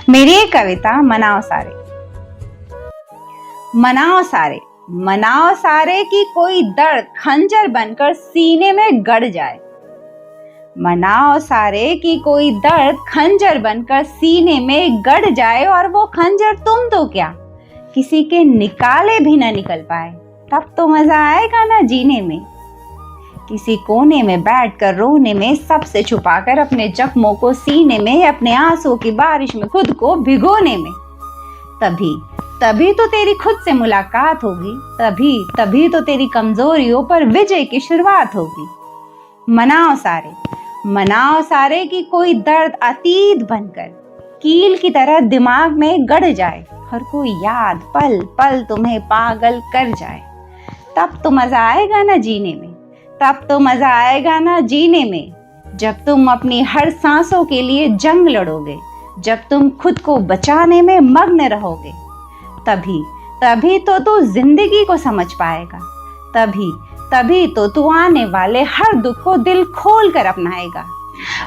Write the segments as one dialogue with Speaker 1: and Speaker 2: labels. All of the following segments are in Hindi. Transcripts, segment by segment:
Speaker 1: मेरी एक कविता मनाओ सारे। मनाओ सारे, मनाओ सारे कि कोई दर्द खंजर बनकर सीने में गड़ जाए। मनाओ सारे कि कोई दर्द खंजर बनकर सीने में गड़ जाए, और वो खंजर तुम तो क्या किसी के निकाले भी ना निकल पाए। तब तो मजा आएगा ना जीने में, किसी कोने में बैठकर रोने में, सबसे छुपाकर अपने जख्मों को सीने में, अपने आंसुओं की बारिश में खुद को भिगोने में। तभी तो तेरी खुद से मुलाकात होगी, तभी तो तेरी कमजोरियों पर विजय की शुरुआत होगी। मनाओ सारे कि कोई दर्द अतीत बनकर कील की तरह दिमाग में गड़ जाए, हर कोई याद पल पल तुम्हें पागल कर जाए। तब तो मजा आएगा ना जीने में, तब तो मजा आएगा ना जीने में, जब तुम अपनी हर सांसों के लिए जंग लड़ोगे, जब तुम खुद को बचाने में मग्न रहोगे। तभी तो तू जिंदगी को समझ पाएगा, तभी तो तू आने वाले हर दुख को दिल खोल कर अपनाएगा।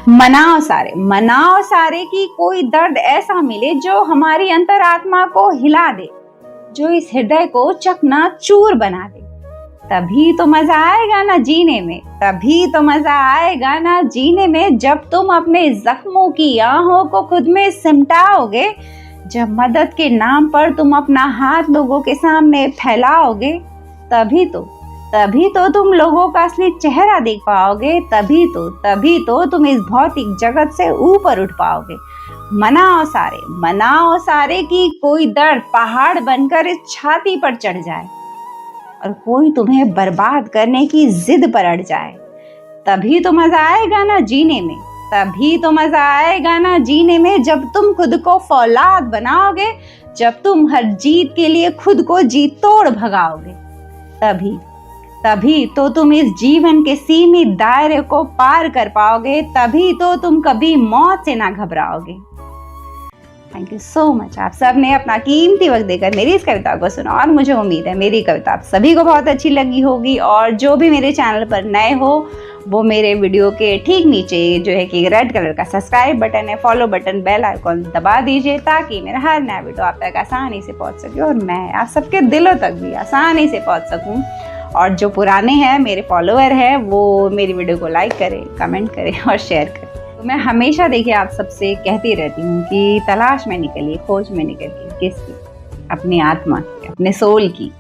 Speaker 1: मनाओ सारे कि कोई दर्द ऐसा मिले जो हमारी अंतरात्मा को हिला दे, जो इस हृदय को चकनाचूर बना दे। तभी तो मजा आएगा ना जीने में, तभी तो मजा आएगा ना जीने में, जब तुम अपने जख्मों की आहों को खुद में सिमटाओगे, जब मदद के नाम पर तुम अपना हाथ लोगों के सामने फैलाओगे। तभी तो तुम लोगों का असली चेहरा देख पाओगे, तभी तो तुम इस भौतिक जगत से ऊपर उठ पाओगे। मनाओ सारे कि कोई दर्द पहाड़ बनकर इस छाती पर चढ़ जाए, और कोई तुम्हें बर्बाद करने की जिद पर अड़ जाए। तभी तो मजा आएगा ना जीने में, तभी तो मजा आएगा ना जीने में, जब तुम खुद को फौलाद बनाओगे, जब तुम हर जीत के लिए खुद को जीत तोड़ भगाओगे। तभी तो तुम इस जीवन के सीमित दायरे को पार कर पाओगे, तभी तो तुम कभी मौत से ना घबराओगे। Thank you so much. आप सब ने अपना कीमती वक्त देकर मेरी इस कविता को सुना, और मुझे उम्मीद है मेरी कविता आप सभी को बहुत अच्छी लगी होगी। और जो भी मेरे चैनल पर नए हो, वो मेरे वीडियो के ठीक नीचे जो है कि रेड कलर का सब्सक्राइब बटन है, फॉलो बटन, बेल आइकॉन दबा दीजिए, ताकि मेरा हर नया वीडियो आप तक आसानी से पहुंच सके और मैं आप सबके दिलों तक भी आसानी से पहुंच सकूं। और जो पुराने हैं मेरे फॉलोअर हैं, वो मेरी वीडियो को लाइक करें, कमेंट करें और शेयर करें। तो मैं हमेशा देखिए आप सबसे कहती रहती हूँ कि तलाश में निकलिए, खोज में निकलिए। किसकी? अपनी आत्मा की, अपने सोल की।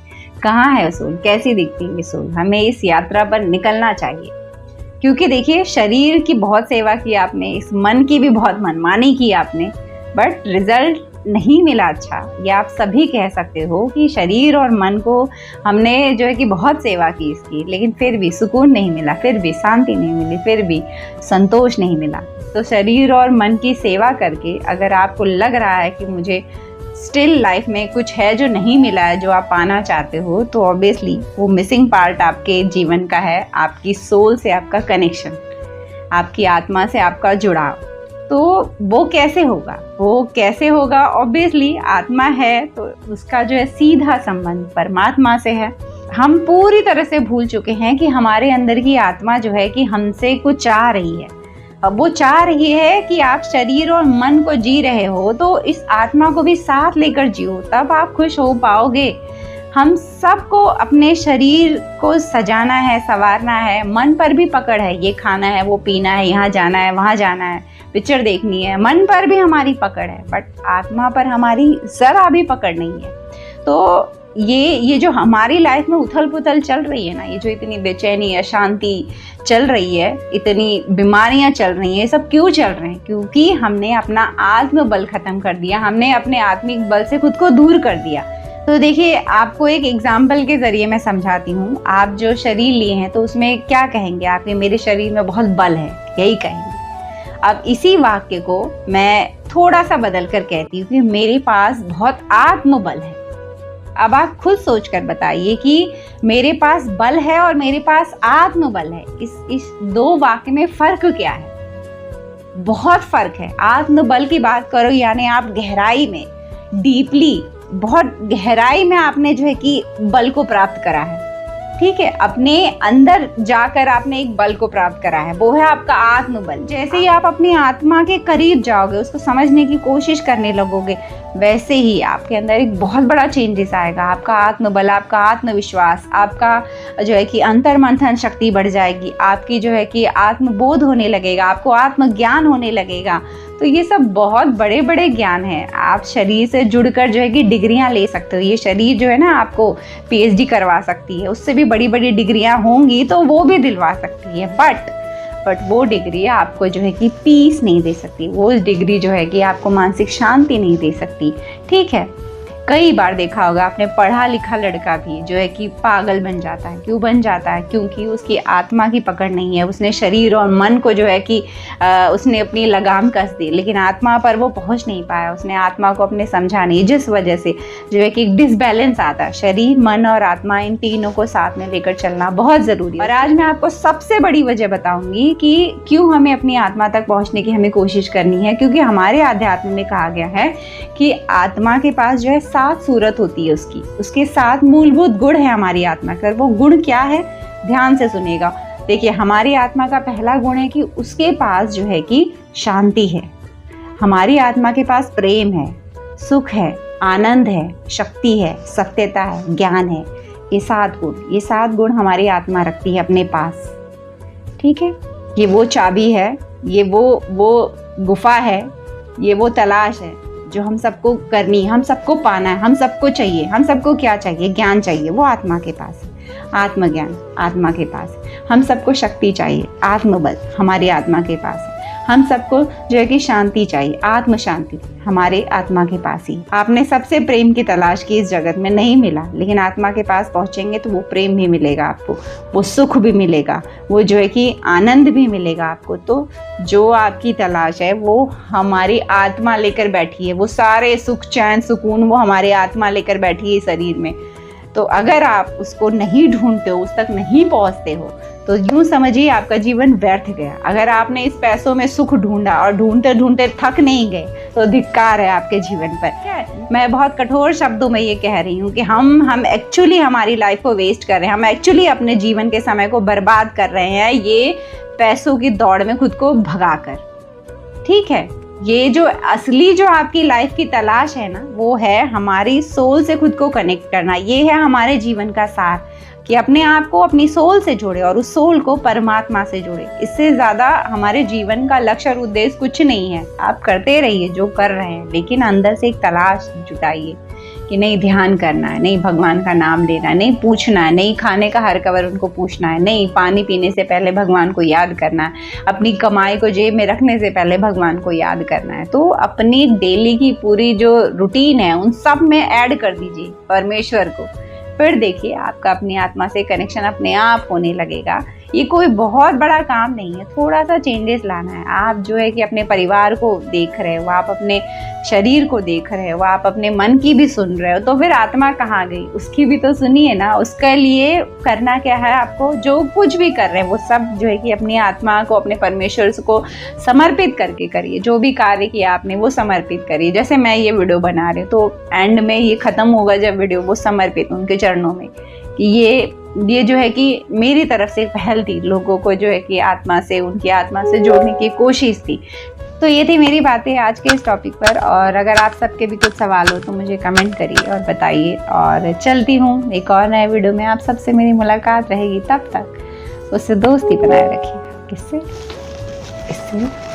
Speaker 1: कहाँ है सोल, कैसी दिखती है ये सोल? हमें इस यात्रा पर निकलना चाहिए, क्योंकि देखिए शरीर की बहुत सेवा की आपने, इस मन की भी बहुत मनमानी की आपने, बट रिजल्ट नहीं मिला अच्छा। ये आप सभी कह सकते हो कि शरीर और मन को हमने जो है कि बहुत सेवा की इसकी, लेकिन फिर भी सुकून नहीं मिला, फिर भी शांति नहीं मिली, फिर भी संतोष नहीं मिला। तो शरीर और मन की सेवा करके अगर आपको लग रहा है कि मुझे स्टिल लाइफ में कुछ है जो नहीं मिला है, जो आप पाना चाहते हो, तो ऑब्वियसली वो मिसिंग पार्ट आपके जीवन का है, आपकी सोल से आपका कनेक्शन, आपकी आत्मा से आपका जुड़ाव। तो वो कैसे होगा? ऑब्वियसली आत्मा है तो उसका जो है सीधा संबंध परमात्मा से है। हम पूरी तरह से भूल चुके हैं कि हमारे अंदर की आत्मा जो है कि हमसे कुछ चाह रही है। अब वो चाह रही है कि आप शरीर और मन को जी रहे हो, तो इस आत्मा को भी साथ लेकर जियो, तब आप खुश हो पाओगे। हम सबको अपने शरीर को सजाना है, संवारना है, मन पर भी पकड़ है, ये खाना है, वो पीना है, यहाँ जाना है, वहाँ जाना है, पिक्चर देखनी है, मन पर भी हमारी पकड़ है, बट आत्मा पर हमारी जरा भी पकड़ नहीं है। तो ये जो हमारी लाइफ में उथल पुथल चल रही है ना, ये जो इतनी बेचैनी, अशांति चल रही है, इतनी बीमारियां चल रही हैं, ये सब क्यों चल रहे हैं? क्योंकि हमने अपना आत्म बल खत्म कर दिया, हमने अपने आत्मिक बल से खुद को दूर कर दिया। तो देखिए आपको एक एग्जाम्पल के जरिए मैं समझाती हूँ। आप जो शरीर लिए हैं तो उसमें क्या कहेंगे? आपके मेरे शरीर में बहुत बल है, यही कहेंगे। अब इसी वाक्य को मैं थोड़ा सा बदल कर कहती हूँ कि मेरे पास बहुत आत्मबल है। अब आप खुद सोच कर बताइए कि मेरे पास बल है और मेरे पास आत्मबल है, इस दो वाक्य में फर्क क्या है? बहुत फर्क है। आत्मबल की बात करो यानी आप गहराई में, डीपली, बहुत गहराई में आपने जो है कि बल को प्राप्त करा है, ठीक है, अपने अंदर जाकर आपने एक बल को प्राप्त करा है, वो है आपका आत्मबल। जैसे ही आप अपनी आत्मा के करीब जाओगे, उसको समझने की कोशिश करने लगोगे, वैसे ही आपके अंदर एक बहुत बड़ा चेंजेस आएगा। आपका आत्मबल, आपका आत्मविश्वास, आपका जो है कि अंतर्मंथन शक्ति बढ़ जाएगी, आपकी जो है कि आत्मबोध होने लगेगा, आपको आत्मज्ञान होने लगेगा। तो ये सब बहुत बड़े बड़े ज्ञान हैं। आप शरीर से जुड़कर जो है कि डिग्रियां ले सकते हो। ये शरीर जो है ना आपको पीएचडी करवा सकती है, उससे भी बड़ी बड़ी डिग्रियां होंगी तो वो भी दिलवा सकती है, बट वो डिग्री आपको जो है कि पीस नहीं दे सकती। वो डिग्री जो है कि आपको मानसिक शांति नहीं दे सकती। ठीक है, कई बार देखा होगा आपने, पढ़ा लिखा लड़का भी जो है कि पागल बन जाता है। क्यों बन जाता है? क्योंकि उसकी आत्मा की पकड़ नहीं है। उसने शरीर और मन को जो है कि उसने अपनी लगाम कस दी, लेकिन आत्मा पर वो पहुंच नहीं पाया। उसने आत्मा को अपने समझा नहीं, जिस वजह से जो है कि एक डिसबैलेंस आता है। शरीर, मन और आत्मा, इन तीनों को साथ में लेकर चलना बहुत ज़रूरी है। और आज मैं आपको सबसे बड़ी वजह बताऊंगी कि क्यों हमें अपनी आत्मा तक पहुँचने की हमें कोशिश करनी है। क्योंकि हमारे अध्यात्म में कहा गया है कि आत्मा के पास जो है 7 सूरत होती है उसके 7 मूलभूत गुण है हमारी आत्मा का। वो गुण क्या है? ध्यान से सुनिएगा। देखिए, हमारी आत्मा का पहला गुण है कि उसके पास जो है कि शांति है। हमारी आत्मा के पास प्रेम है, सुख है, आनंद है, शक्ति है, सत्यता है, ज्ञान है। ये 7 गुण हमारी आत्मा रखती है अपने पास। ठीक है, ये वो चाबी है, ये वो गुफा है, ये वो तलाश है जो हम सबको करनी है, हम सबको पाना है, हम सबको चाहिए। हम सबको क्या चाहिए? ज्ञान चाहिए, वो आत्मा के पास है। आत्मज्ञान आत्मा के पास है। हम सबको शक्ति चाहिए, आत्मबल हमारी आत्मा के पास है। हम सबको जो है कि शांति चाहिए, आत्म शांति हमारे आत्मा के पास ही। आपने सबसे प्रेम की तलाश की, इस जगत में नहीं मिला, लेकिन आत्मा के पास पहुंचेंगे तो वो प्रेम भी मिलेगा आपको, वो सुख भी मिलेगा, वो जो है कि आनंद भी मिलेगा आपको। तो जो आपकी तलाश है वो हमारी आत्मा लेकर बैठी है। वो सारे सुख, चैन, सुकून वो हमारी आत्मा लेकर बैठी है शरीर में। तो अगर आप उसको नहीं ढूंढते हो, उस तक नहीं पहुंचते हो, तो यूं समझिए आपका जीवन व्यर्थ गया। अगर आपने इस पैसों में सुख ढूंढा और ढूंढते ढूंढते थक नहीं गए, तो धिक्कार है आपके जीवन पर। मैं बहुत कठोर शब्दों में ये कह रही हूँ कि हम एक्चुअली हमारी लाइफ को वेस्ट कर रहे हैं। हम एक्चुअली अपने जीवन के समय को बर्बाद कर रहे हैं, ये पैसों की दौड़ में खुद को भगाकर। ठीक है, ये जो असली जो आपकी लाइफ की तलाश है ना, वो है हमारी सोल से खुद को कनेक्ट करना। ये है हमारे जीवन का सार, कि अपने आप को अपनी सोल से जोड़े और उस सोल को परमात्मा से जोड़े। इससे ज़्यादा हमारे जीवन का लक्ष्य और उद्देश्य कुछ नहीं है। आप करते रहिए जो कर रहे हैं, लेकिन अंदर से एक तलाश जुटाइए कि नहीं ध्यान करना है, नहीं भगवान का नाम लेना है, नहीं पूछना है, नहीं खाने का हर कबर उनको पूछना है, नहीं पानी पीने से पहले भगवान को याद करना है, अपनी कमाई को जेब में रखने से पहले भगवान को याद करना है। तो अपनी डेली की पूरी जो रूटीन है उन सब में ऐड कर दीजिए परमेश्वर को। फिर देखिए आपका अपनी आत्मा से कनेक्शन अपने आप होने लगेगा। ये कोई बहुत बड़ा काम नहीं है, थोड़ा सा चेंजेस लाना है। आप जो है कि अपने परिवार को देख रहे हो, आप अपने शरीर को देख रहे हो, आप अपने मन की भी सुन रहे हो, तो फिर आत्मा कहाँ गई? उसकी भी तो सुनिए ना। उसके लिए करना क्या है आपको? जो कुछ भी कर रहे हैं वो सब जो है कि अपनी आत्मा को, अपने परमेश्वर को समर्पित करके करिए। जो भी कार्य किया आपने वो समर्पित करिए। जैसे मैं ये वीडियो बना रही हूँ, तो एंड में ये खत्म होगा जब वीडियो, वो समर्पित उनके चरणों में, कि ये जो है कि मेरी तरफ से पहल थी, लोगों को जो है कि आत्मा से, उनकी आत्मा से जोड़ने की कोशिश थी। तो ये थी मेरी बातें आज के इस टॉपिक पर। और अगर आप सबके भी कुछ सवाल हो तो मुझे कमेंट करिए और बताइए। और चलती हूँ एक और नए वीडियो में, आप सबसे मेरी मुलाकात रहेगी। तब तक उससे दोस्ती बनाए रखिए। किससे? इससे।